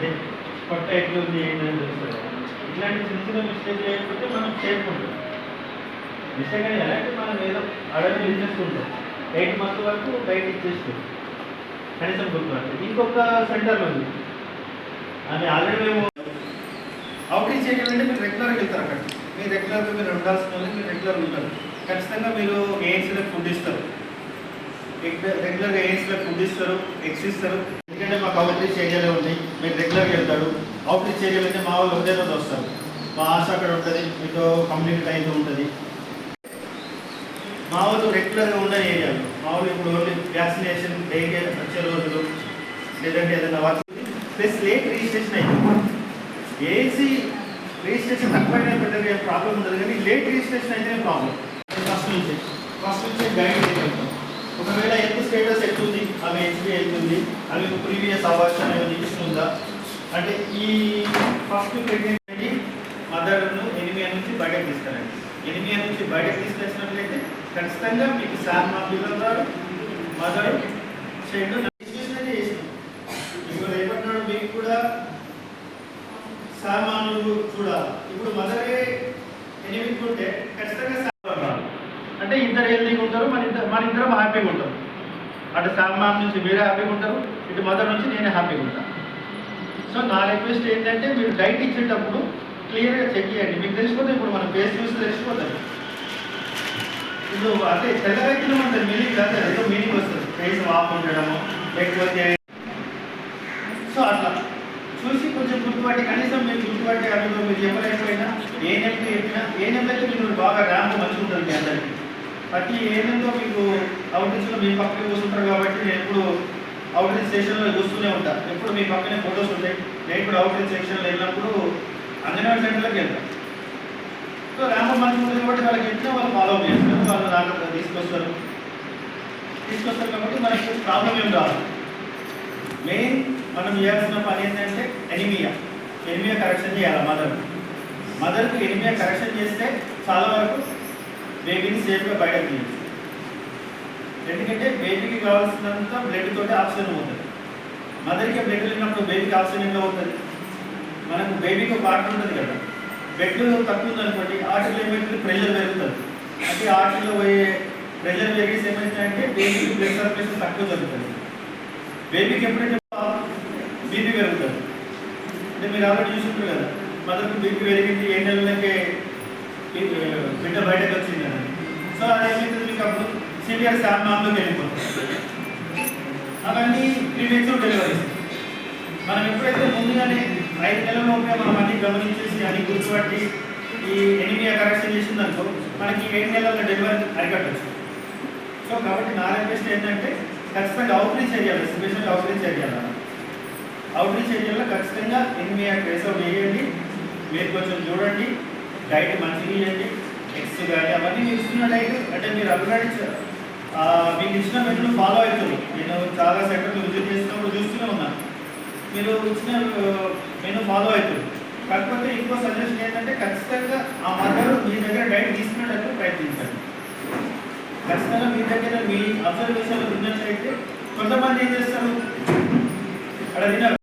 అదే పొట్ట ఎట్లుంది ఏంటని తెలుస్తుంది. ఇట్లాంటి చిన్న చిన్న మిస్టేక్ లేకపోతే మనం చేసుకుంటాం. మిస్టేక్ అని ఎలాంటి మనం ఏదో అడవి ఇచ్చేసుకుంటాం. 8 మంత్ వరకు బయట ఇచ్చేస్తాం కనీసం గుర్తుపడుతుంది. ఇంకొక సెంటర్లో ఉంది, అది ఆల్రెడీ మేము అవుట్రీచ్ చేయాలంటే మీరు రెగ్యులర్గా వెళ్తారు. అక్కడ మీరు రెగ్యులర్గా మీరు ఉండాల్సిన వాళ్ళు మీరు రెగ్యులర్గా ఉంటారు. ఖచ్చితంగా మీరు ఏఎన్సీలకు ఫుడ్ ఇస్తారు, రెగ్యులర్గా ఏఎన్సీలకు ఫుడ్ ఇస్తారు, ఎగ్స్ ఇస్తారు. ఎందుకంటే మాకు అవుట్రీచ్ ఏరియాలో ఉంది, మీరు రెగ్యులర్గా వెళ్తాడు. అవుట్రీచ్ ఏరియాలో అయితే మా వాళ్ళు ఒకటే రోజు వస్తారు. మా ఆశ అక్కడ ఉంటుంది, మీతో కమ్యూనిటీ టైంతో ఉంటుంది. మా వాళ్ళు రెగ్యులర్గా ఉన్న ఏరియాలో మా వాళ్ళు ఇప్పుడు ఓన్లీ వ్యాక్సినేషన్ డైలీ వచ్చే రోజులు లేదంటే ఏదైనా వర్క్ ప్లస్ లేట్ రిజిస్ట్రేషన్ అయింది. ఏసీ రిజిస్ట్రేషన్ తక్కువైనా పెట్టే ప్రాబ్లం ఉండదు, కానీ లేట్ రిజిస్ట్రేషన్ అయితేనే ప్రాబ్లం. ఫస్ట్ నుంచి గైడ్ చేయగలుగుతాం. ఒకవేళ ఎంత స్టేటస్ ఎట్లుంది, ఆమె హెచ్బి వెళ్తుంది, ఆమె ప్రీవియస్ అవార్షన్ ఏమైనా తీసుకుందా అంటే ఈ ఫస్ట్ ప్రెగ్నెంట్ మదర్ను ఎనిమియా నుంచి బయటకు తీసుకురండి. ఎనిమియా నుంచి బయటకు తీసుకొచ్చినట్లయితే ఖచ్చితంగా మీకు సార్ పిల్లలు మదర్ చైల్డ్ చేసినాం. ఇప్పుడు రేపటి నాడు మీకు కూడా సామాన్లు చూడాలి. ఇప్పుడు మదరే 8 ఉంటే ఖచ్చితంగా సామాన్ అంటే ఇద్దరు హెల్తీగా ఉంటారు, మన ఇద్దరం హ్యాపీగా ఉంటారు. అటు సామాన్ నుంచి మీరే హ్యాపీగా ఉంటారు, ఇటు మదర్ నుంచి నేనే హ్యాపీగా ఉంటాను. సో నా రిక్వెస్ట్ ఏంటంటే మీరు డైట్ ఇచ్చేటప్పుడు క్లియర్గా చెక్ చేయండి. మీకు తెలిసిపోతే ఇప్పుడు మనం ఫేస్ చూసి తెలిసిపోతుంది. ఇప్పుడు అంటే తెల్లవైద్యం ఉంటుంది, మీనింగ్ కాదు, ఏదో మీనింగ్ వస్తుంది. ఫేస్ వాపు ఉండడము లేకపోతే సో అట్లా చూసి కొంచెం గుర్తుపట్టి కనీసం మీరు గుర్తుపట్టి అందులో మీరు చెప్పలేకపోయినా ఏ నెంబర్ చెప్పినా ఏ నెంబర్కి మీరు బాగా ర్యాంప్ మంచిగా ఉంటుంది మీ అందరికీ. ప్రతి ఏ నెంబర్లో మీకు అవుట్రీచ్లో మీ పక్కనే కూర్చుంటారు కాబట్టి నేను ఎప్పుడు అవుట్రీచ్ సెక్షన్లో చూస్తూనే ఉంటాను. ఎప్పుడు మీ పక్కనే ఫొటోస్ ఉంటాయి. నేను ఇప్పుడు అవుట్రీచ్ సెక్షన్లో వెళ్ళినప్పుడు అంగన్వాడీ సెంటర్లోకి వెళ్తాను. సో ర్యాంప్ మంచిగా ఉంటుంది కాబట్టి వాళ్ళకి ఎట్లా వాళ్ళు ఫాలో అప్ చేస్తారు, వాళ్ళు నాకు తీసుకొస్తారు కాబట్టి మనకి ప్రాబ్లం ఏం రాదు. మెయిన్ మనం చేయాల్సిన పని ఏంటంటే ఎనిమియా కరెక్షన్ చేయాలి. మదర్కి ఎనిమియా కరెక్షన్ చేస్తే చాలా వరకు బేబీని సేఫ్గా బయటకు తీయచ్చు. ఎందుకంటే బేబీకి కావాల్సినంత బ్లడ్ తోటి ఆక్సిజన్ అవుతుంది. మదర్కి బ్లడ్ లేనప్పుడు బేబీకి ఆక్సిజన్ ఎంత అవుతుంది? మనకు బేబీకి ఒక ఆర్ట్ ఉంటుంది కదా, బ్లడ్ తక్కువ ఉందనుకోండి ఆర్టిలో ఏమైతే ప్రెషర్ పెరుగుతుంది. అంటే ఆర్టిలో పోయే ప్రెషర్ పెరిగేసి ఏమైందంటే బేబీకి బ్లడ్ సర్క్యులేషన్ తక్కువ జరుగుతుంది. బేబీకి ఎప్పుడైతే బీపీ పెరుగుతుంది అంటే మీరు ఆల్రెడీ చూసుకుంటారు కదా, మదర్కి బీపీ పెరిగింది 7 నెలలకే బిడ్డ బయటకు వచ్చింది కదా. సో అదేమైతుంది మీకు అప్పుడు సివియర్ శాంబ్లాంలోకి వెళ్ళిపోతుంది. అవన్నీ 3 వీక్స్ డెలివరీ. మనం ఎప్పుడైతే ముందుగానే 5 నెలల్లోనే మనం అన్ని గమనించేసి అన్ని గుర్తుపట్టి ఈ ఎనిమియా కరెక్షన్ చేసిందనుకో మనకి 7 నెలల డెలివరీ అరికట్టచ్చు. సో కాబట్టి నా రిక్వెస్ట్ ఏంటంటే ఖచ్చితంగా అవుట్రీచ్ ఏరియాలో స్పెషల్ అవుట్రీచ్ ఏరియాలో ఖచ్చితంగా ఎనిమియా ట్రేస్ అవుట్ చేయండి. మీరు కొంచెం చూడండి, డైట్ మంచిగా ఇవ్వండి. ఎగ్స్ కానీ అవన్నీ మీరు ఇస్తున్న డైట్ అంటే మీరు ఆల్రెడీ మీకు ఇచ్చిన మెనూ ఫాలో అవుతుంది. నేను చాలా సెంటర్లు విజిట్ చేసినప్పుడు చూస్తూనే ఉన్నాను, మీరు ఇచ్చిన మెనూ ఫాలో అవుతుంది. కాకపోతే ఇంకో సజెషన్ ఏంటంటే ఖచ్చితంగా ఆ మదర్ మీ దగ్గర డైట్ తీసుకునేటప్పుడు ప్రయత్నించండి. ఖచ్చితంగా మీ దగ్గర మీ అబ్జర్వేషన్లో తిన్నట్లయితే కొంతమంది ఏం చేస్తారు అక్కడ తిన్నారు